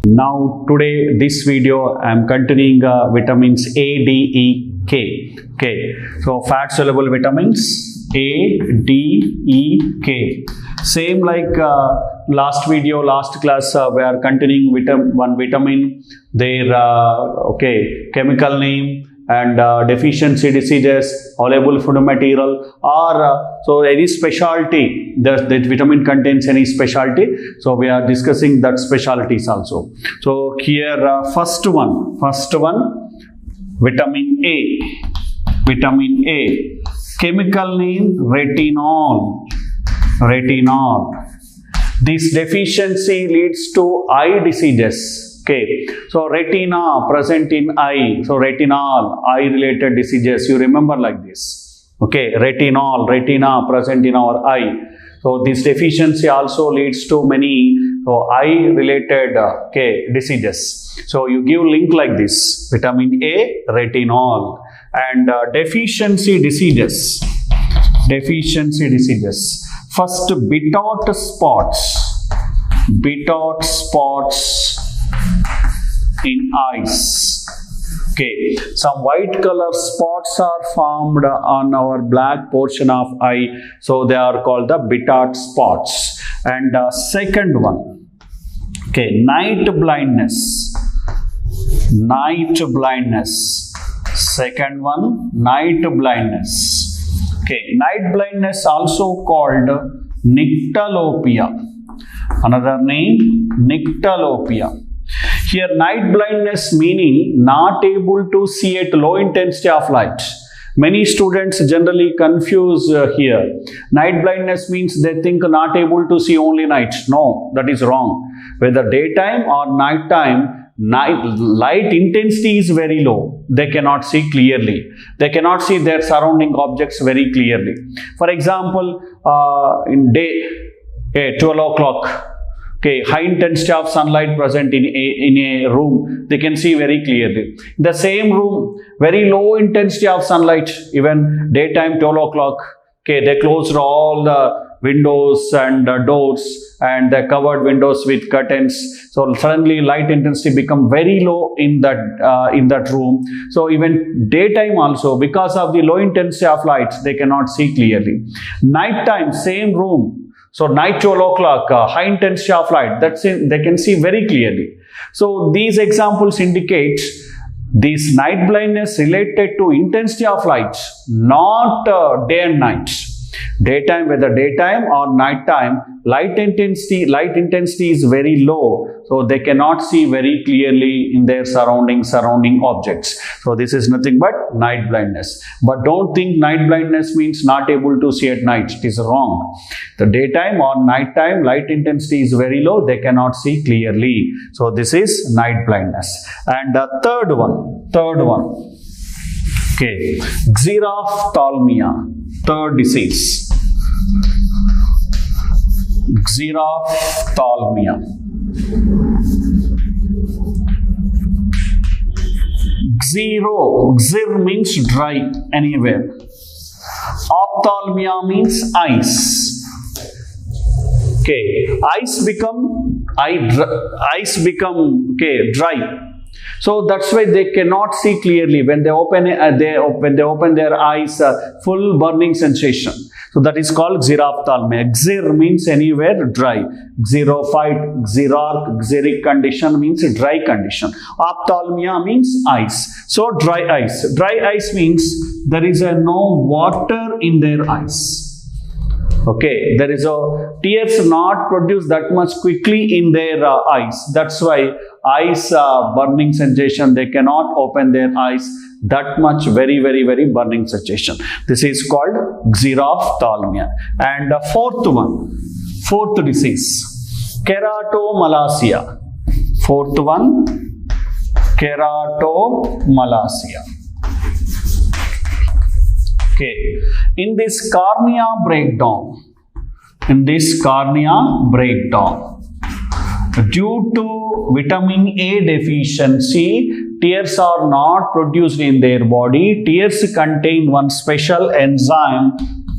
Now today this video I am continuing vitamins A, D, E, K. Okay, so fat soluble vitamins A, D, E, K. Same like last video, last class we are continuing one vitamin, their chemical name and deficiency diseases, available food material, or so any specialty that vitamin contains any specialty. So we are discussing that specialties also. So here first one, vitamin A. Vitamin A, chemical name retinol. This deficiency leads to eye diseases. Okay, so retina present in eye, so retinol, eye related diseases, you remember like this. Okay, retina present in our eye. So this deficiency also leads to many eye related diseases. So you give link like this, vitamin A, retinol, and deficiency diseases. First, Bitot spots in eyes. Okay, some white color spots are formed on our black portion of eye, so they are called the Bitot spots. And second one, okay, night blindness. Second one, night blindness. Okay, night blindness also called nyctalopia. Another name, nyctalopia. Here night blindness meaning not able to see at low intensity of light. Many students generally confuse here. Night blindness means they think not able to see only night. No, that is wrong. Whether daytime or nighttime, light intensity is very low. They cannot see clearly. They cannot see their surrounding objects very clearly. For example, in day, 12 o'clock, okay, high intensity of sunlight present in a room, they can see very clearly. In the same room, very low intensity of sunlight, even daytime 12 o'clock, okay, they closed all the windows and doors and they covered windows with curtains. So suddenly light intensity become very low in that room. So even daytime also, because of the low intensity of light, they cannot see clearly. Nighttime, same room. So night 12 o'clock, high intensity of light, they can see very clearly. So these examples indicate this night blindness related to intensity of light, not day and night. Daytime, whether daytime or nighttime, light intensity is very low, so they cannot see very clearly in their surrounding objects. So this is nothing but night blindness. But don't think night blindness means not able to see at night. It is wrong. The daytime or nighttime light intensity is very low, they cannot see clearly. So this is night blindness. And the third one, okay, xerophthalmia. Third disease, xerophthalmia. Xer means dry anywhere. Ophthalmia means eyes. Okay, eyes become dry. So that's why they cannot see clearly when they open their eyes, full burning sensation. So that is called xerophthalmia. Xer means anywhere dry. Xerophyte, xerarch, xeric condition means dry condition. Ophthalmia means eyes. So dry eyes. Dry eyes means there is no water in their eyes. Okay, there is tears not produced that much quickly in their eyes. That's why eyes burning sensation, they cannot open their eyes that much, very burning sensation. This is called xerophthalmia. And fourth disease, keratomalacia. Fourth one, keratomalacia. Okay, in this cornea breakdown, due to vitamin A deficiency, tears are not produced in their body. Tears contain one special enzyme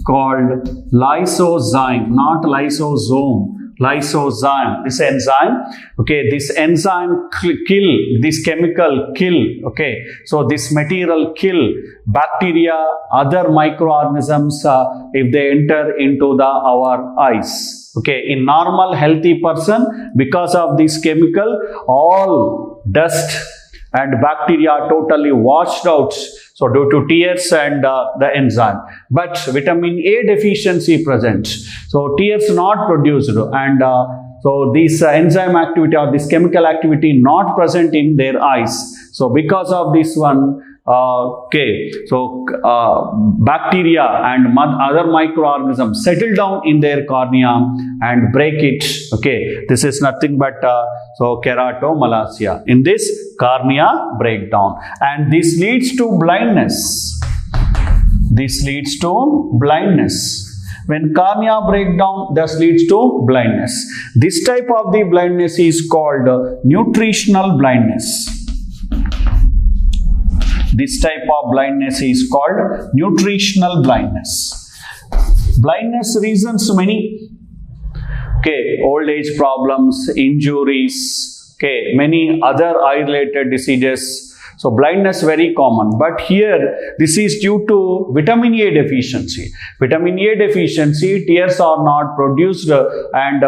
called lysozyme, not lysosome. Lysozyme, this enzyme, okay, this enzyme kill, this chemical kill, okay, so this material kill bacteria, other microorganisms if they enter into our eyes. Okay, in normal healthy person, because of this chemical, all dust and bacteria are totally washed out. So due to tears and the enzyme, but vitamin A deficiency present. So tears not produced, and so this enzyme activity or this chemical activity not present in their eyes. So because of this one, okay, so bacteria and other microorganisms settle down in their cornea and break it. Okay, this is nothing but so keratomalacia. In this, cornea breakdown, and this leads to blindness. This leads to blindness. When cornea breakdown, this leads to blindness. This type of the blindness is called nutritional blindness. This type of blindness is called nutritional blindness. Blindness reasons many. Okay, old age problems, injuries, okay, many other eye-related diseases. So blindness very common, but here this is due to vitamin A deficiency. Vitamin A deficiency, tears are not produced and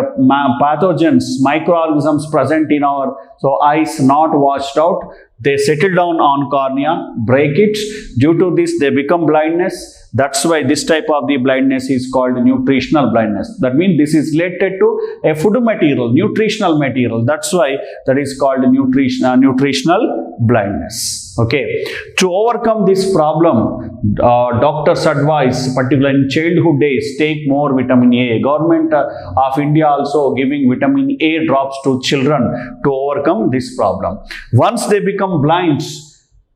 pathogens, microorganisms present in our eyes not washed out. They settle down on cornea, break it. Due to this, they become blindness. That's why this type of the blindness is called nutritional blindness. That means this is related to a food material, nutritional material. That's why that is called nutritional blindness. Okay. To overcome this problem, doctors advise, particularly in childhood days, take more vitamin A. Government of India also giving vitamin A drops to children to overcome this problem. Once they become blind,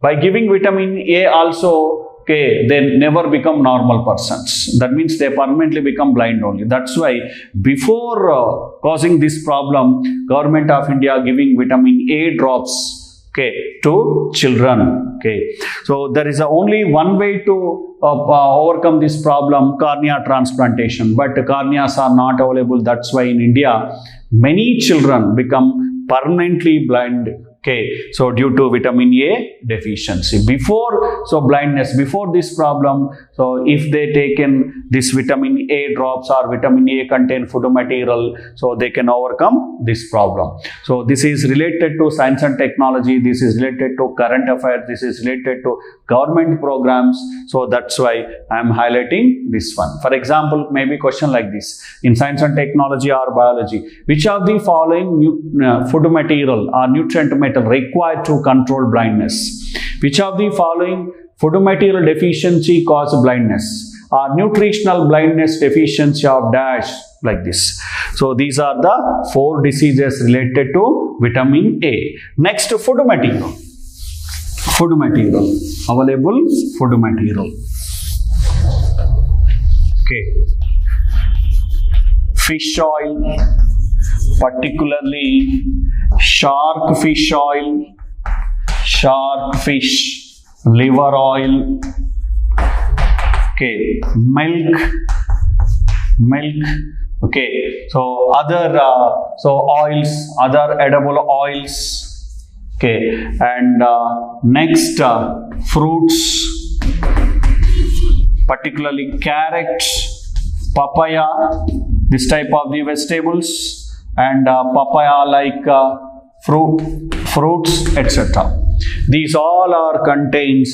by giving vitamin A also, okay, they never become normal persons. That means they permanently become blind only. That's why before causing this problem, Government of India giving vitamin A drops, okay, to children. Okay, so there is only one way to overcome this problem, cornea transplantation. But corneas are not available. That's why in India, many children become permanently blind. Okay, so due to vitamin A deficiency. Before blindness, before this problem, so if they taken this vitamin A drops or vitamin A contain food material, so they can overcome this problem. So this is related to science and technology. This is related to current affairs. This is related to government programs. So that's why I am highlighting this one. For example, maybe question like this in science and technology or biology: which of the following food material or nutrient required to control blindness? Which of the following food material deficiency cause blindness? Or nutritional blindness deficiency of dash, like this. So these are the 4 diseases related to vitamin A. Next, food material. Food material. Available food material. Okay. Fish oil, particularly shark fish oil, shark fish, liver oil, okay, milk, okay, so other oils, other edible oils, okay, and next fruits, particularly carrot, papaya, this type of the vegetables, and papaya like fruits, etc. These all are contains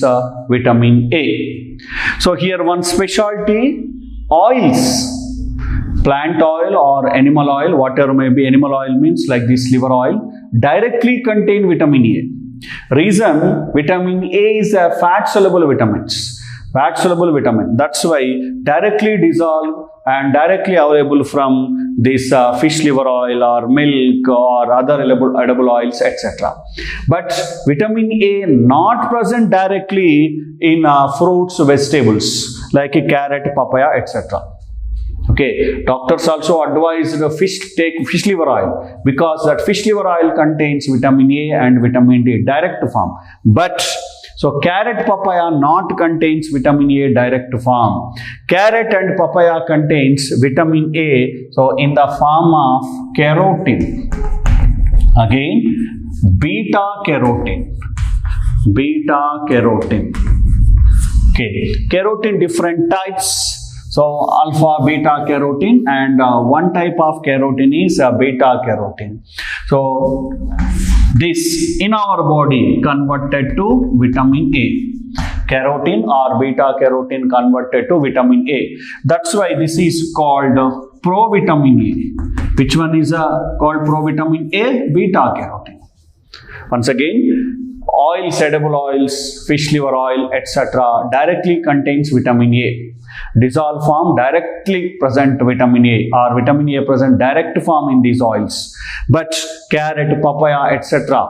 vitamin A. So here one specialty, oils, plant oil or animal oil, whatever may be. Animal oil means like this liver oil, directly contain vitamin A. Reason, vitamin A is a fat soluble vitamins. Fat soluble vitamin. That's why directly dissolve and directly available from this fish liver oil or milk or other edible oils, etc. But vitamin A not present directly in fruits, vegetables like a carrot, papaya, etc. Okay, doctors also advise the take fish liver oil because that fish liver oil contains vitamin A and vitamin D direct form. But so carrot papaya not contains vitamin A direct form. Carrot and papaya contains vitamin A, so in the form of carotene. Again, beta carotene. Beta carotene. Okay, carotene different types. So alpha beta carotene, and one type of carotene is beta carotene. So this in our body converted to vitamin A. Carotene or beta carotene converted to vitamin A. That's why this is called provitamin A. Which one is called provitamin A? Beta carotene. Once again, oils, edible oils, fish liver oil, etc. directly contains vitamin A. Dissolved form directly present vitamin A, or vitamin A present direct form in these oils. But carrot, papaya, etc.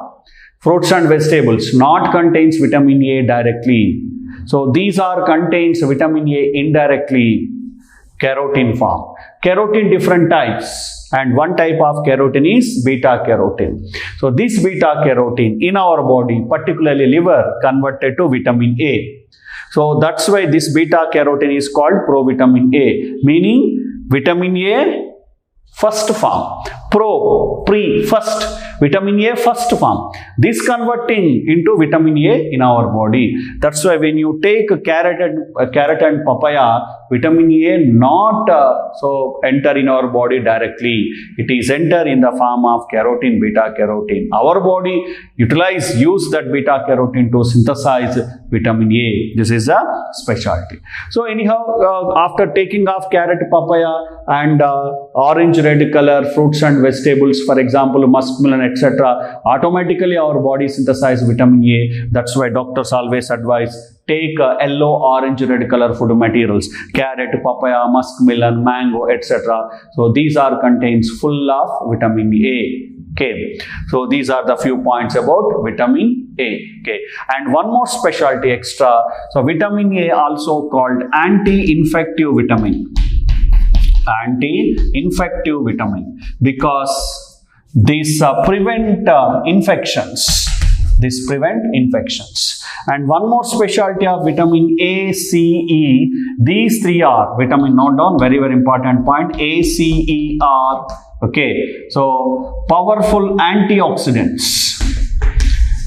fruits and vegetables not contains vitamin A directly. So these are contains vitamin A indirectly, carotene form. Carotene different types, and one type of carotene is beta carotene. So this beta carotene in our body, particularly liver, converted to vitamin A. So that's why this beta carotene is called provitamin A, meaning vitamin A first form, first, vitamin A first form. This converting into vitamin A in our body. That's why when you take carrot and papaya, vitamin A not so enter in our body directly. It is enter in the form of carotene, beta carotene. Our body use that beta carotene to synthesize vitamin A. This is a specialty. So anyhow, after taking off carrot, papaya and orange red color fruits and vegetables, for example muskmelon, etc., automatically our body synthesize vitamin A. That's why doctors always advise take yellow, orange, red color food materials, carrot, papaya, muskmelon, mango, etc. So these are contains full of vitamin A. Okay, so these are the few points about vitamin A. Okay, and one more specialty extra. So vitamin A also called anti-infective vitamin. Anti-infective vitamin, because these prevent infections. This prevent infections. And one more specialty of vitamin A, C, E. These three are vitamin. Note down, very important point. A, C, E are so powerful antioxidants.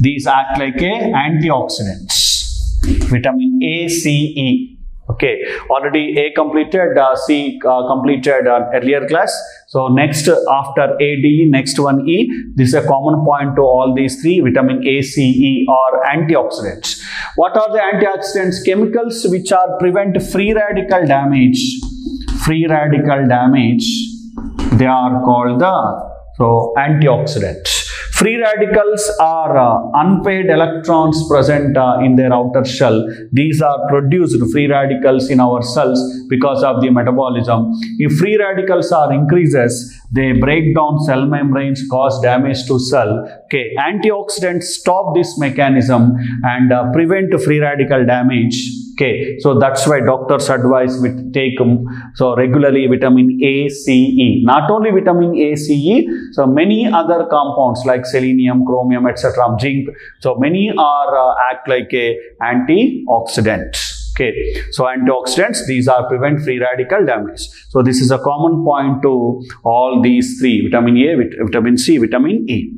These act like antioxidants. Vitamin A, C, E. Okay, already A completed, C completed earlier class. So next after A, D, next one E. This is a common point to all these three. Vitamin A, C, E are antioxidants. What are the antioxidants? Chemicals which are prevent free radical damage. Free radical damage, they are called the antioxidants. Free radicals are unpaired electrons present in their outer shell. These are produced free radicals in our cells because of the metabolism. If free radicals are increases, they break down cell membranes, cause damage to cell. Okay, antioxidants stop this mechanism and prevent free radical damage. Okay, so that's why doctors advise we take regularly vitamin A, C, E. Not only vitamin A, C, E, so many other compounds like selenium, chromium, etc., zinc. So many are act like a antioxidant. Okay, so antioxidants, these are prevent free radical damage. So this is a common point to all these three: vitamin A, vitamin C, vitamin E.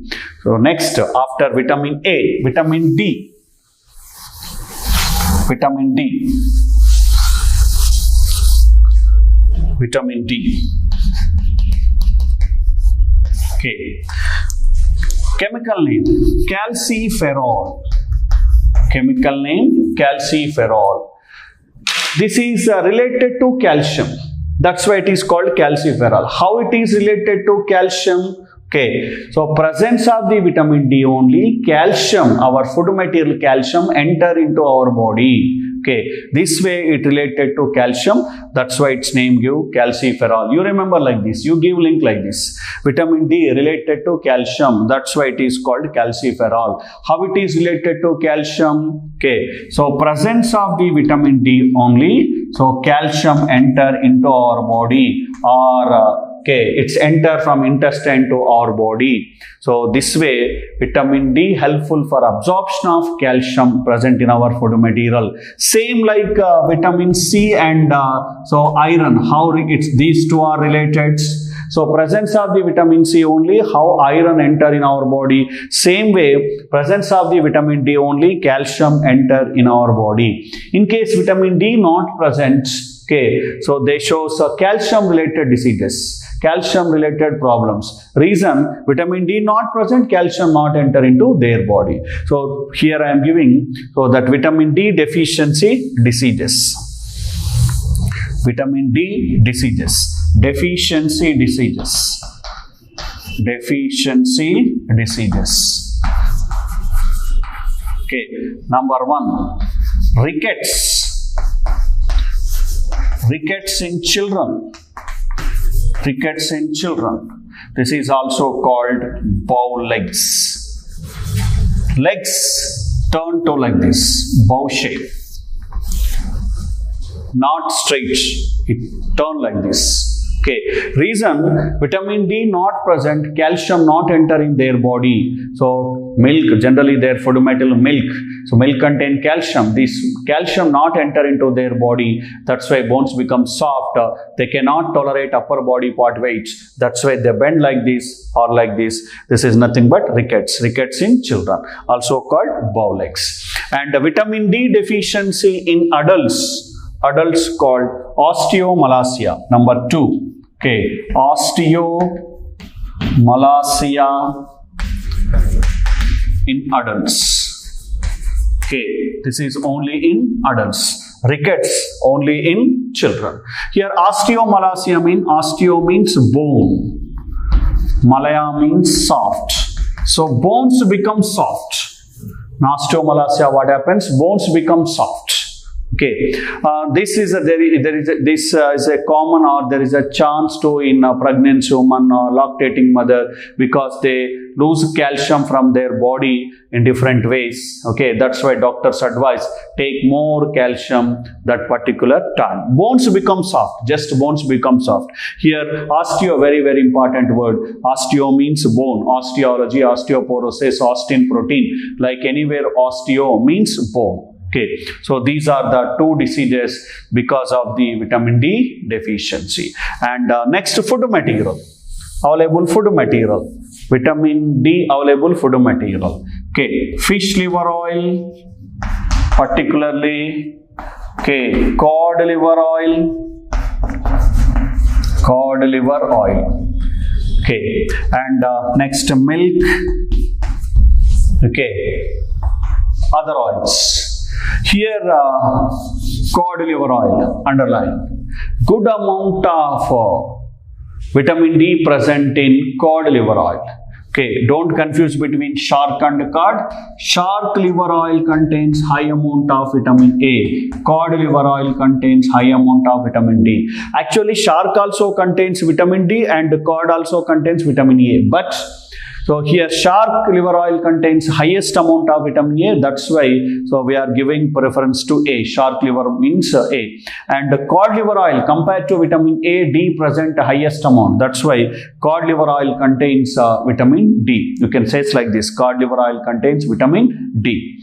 So next, after vitamin A, vitamin D. Vitamin D. Vitamin D. Okay. Chemical name calciferol. Chemical name calciferol. This is related to calcium. That's why it is called calciferol. How it is related to calcium? Okay, so presence of the vitamin D only, calcium, our food material calcium enter into our body. Okay, this way it related to calcium. That's why its name give calciferol. You remember like this. You give link like this. Vitamin D related to calcium. That's why it is called calciferol. How it is related to calcium? Okay, so presence of the vitamin D only. so calcium enter into our body, or it's enter from intestine to our body. So this way vitamin D helpful for absorption of calcium present in our food material. Same like vitamin C and so iron, how these two are related. So presence of the vitamin C only, how iron enter in our body. Same way, presence of the vitamin D only, calcium enter in our body. In case vitamin D not present, so they show calcium related diseases, calcium related problems. Reason, vitamin D not present, calcium not enter into their body. So here I am giving so that vitamin D deficiency diseases. Vitamin D diseases. Deficiency diseases. Deficiency diseases. Number 1, rickets. Rickets in children. Rickets in children. This is also called bow legs. Legs turn to like this, bow shape. Not straight, it turn like this. Reason, vitamin D not present, calcium not enter in their body. So milk, generally their food material milk. So milk contain calcium. This calcium not enter into their body. That's why bones become soft. They cannot tolerate upper body part weights. That's why they bend like this or like this. This is nothing but rickets. Rickets in children, also called bow legs. And vitamin D deficiency in adults. Adults called osteomalacia. Number 2. Osteomalacia in adults. This is only in adults. Rickets only in children. Here osteomalacia means, osteo means bone. Malaya means soft. So bones become soft. In osteomalacia, what happens? Bones become soft. This is a common, or there is a chance to in a pregnant woman or lactating mother, because they lose calcium from their body in different ways. That's why doctors advise take more calcium that particular time. Bones become soft, just bones become soft. Here osteo, very important word. Osteo means bone. Osteology, osteoporosis, ostein protein. Like anywhere osteo means bone. So these are the 2 diseases because of the vitamin D deficiency. And next, food material. Available food material. Vitamin D available food material. Fish liver oil, particularly cod liver oil. Cod liver oil. And next, milk. Other oils. Here cod liver oil, underline. Good amount of vitamin D present in cod liver oil. Don't confuse between shark and cod. Shark liver oil contains high amount of vitamin A. Cod liver oil contains high amount of vitamin D. Actually, shark also contains vitamin D and cod also contains vitamin A. But so here shark liver oil contains highest amount of vitamin A. That's why so we are giving preference to A. Shark liver means A. And cod liver oil compared to vitamin A, D present highest amount. That's why cod liver oil contains vitamin D. You can say it's like this. Cod liver oil contains vitamin D.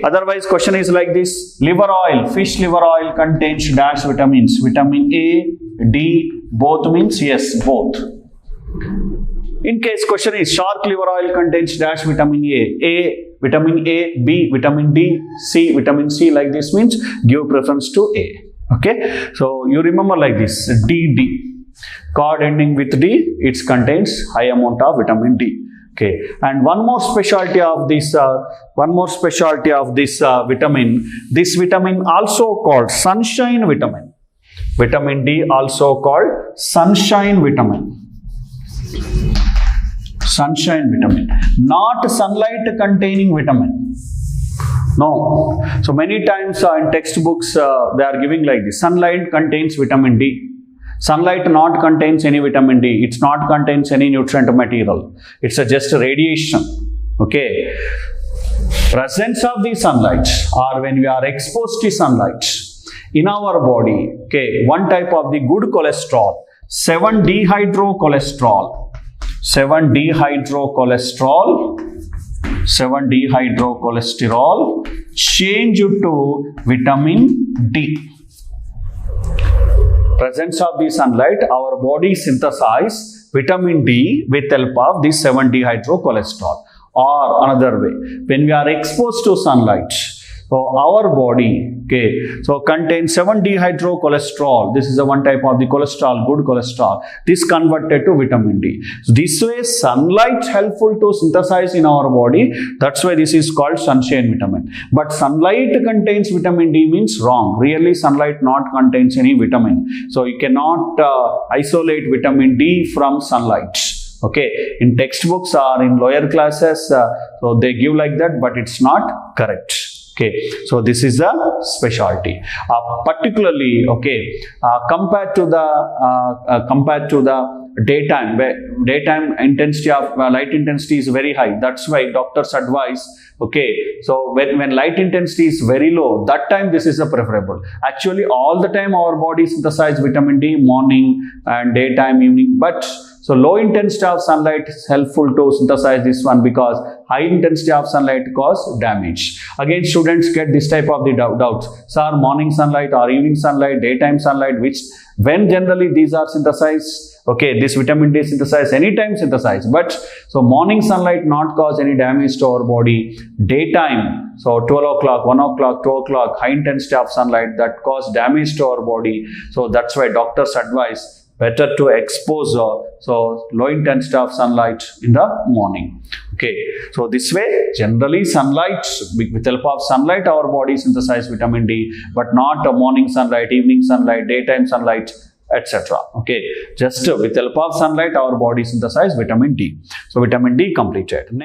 Otherwise question is like this. Liver oil, fish liver oil contains dash vitamins. Vitamin A, D, both means yes, both. In case question is shark liver oil contains dash vitamin A, vitamin A, B, vitamin D, C, vitamin C, like this means give preference to A. So you remember like this, D. Cod ending with D, it contains high amount of vitamin D. And one more specialty of this vitamin. This vitamin also called sunshine vitamin. Vitamin D also called sunshine vitamin. Sunshine vitamin, not sunlight containing vitamin. No. So many times in textbooks they are giving like this. Sunlight contains vitamin D. Sunlight not contains any vitamin D. It's not contains any nutrient material. It's just radiation. Presence of the sunlight, or when we are exposed to sunlight. in our body, okay, one type of the good cholesterol, 7-dehydrocholesterol, 7-dehydrocholesterol change to vitamin D. Presence of the sunlight, our body synthesize vitamin D with help of this 7-dehydrocholesterol. Or another way, when we are exposed to sunlight, so our body, okay, so contains 7-dehydrocholesterol. This is a one type of the cholesterol, good cholesterol. This converted to vitamin D. So this way, sunlight helpful to synthesize in our body. That's why this is called sunshine vitamin. But sunlight contains vitamin D means wrong. Really, sunlight not contains any vitamin. So you cannot isolate vitamin D from sunlight. Okay, in textbooks or in lower classes, so they give like that, but it's not correct. Okay, so this is a specialty. Particularly, okay, compared to the daytime, where daytime intensity of light intensity is very high. That's why doctors advise. Okay, so when light intensity is very low, that time this is a preferable. Actually, all the time our body synthesize vitamin D morning and daytime, evening, but so low intensity of sunlight is helpful to synthesize this one, because high intensity of sunlight cause damage. Again, students get this type of the doubts. Sir, morning sunlight or evening sunlight, daytime sunlight, when generally these are synthesized? Okay, this vitamin D synthesized anytime synthesized, but so morning sunlight not cause any damage to our body. Daytime, so 12 o'clock, 1 o'clock, 2 o'clock, high intensity of sunlight that cause damage to our body. So that's why doctors advise better to expose so low intensity of sunlight in the morning. Okay, so this way generally sunlight, with help of sunlight our body synthesize vitamin D, but not a morning sunlight, evening sunlight, daytime sunlight, etc. Okay, just with help of sunlight our body synthesize vitamin D. So vitamin D completed.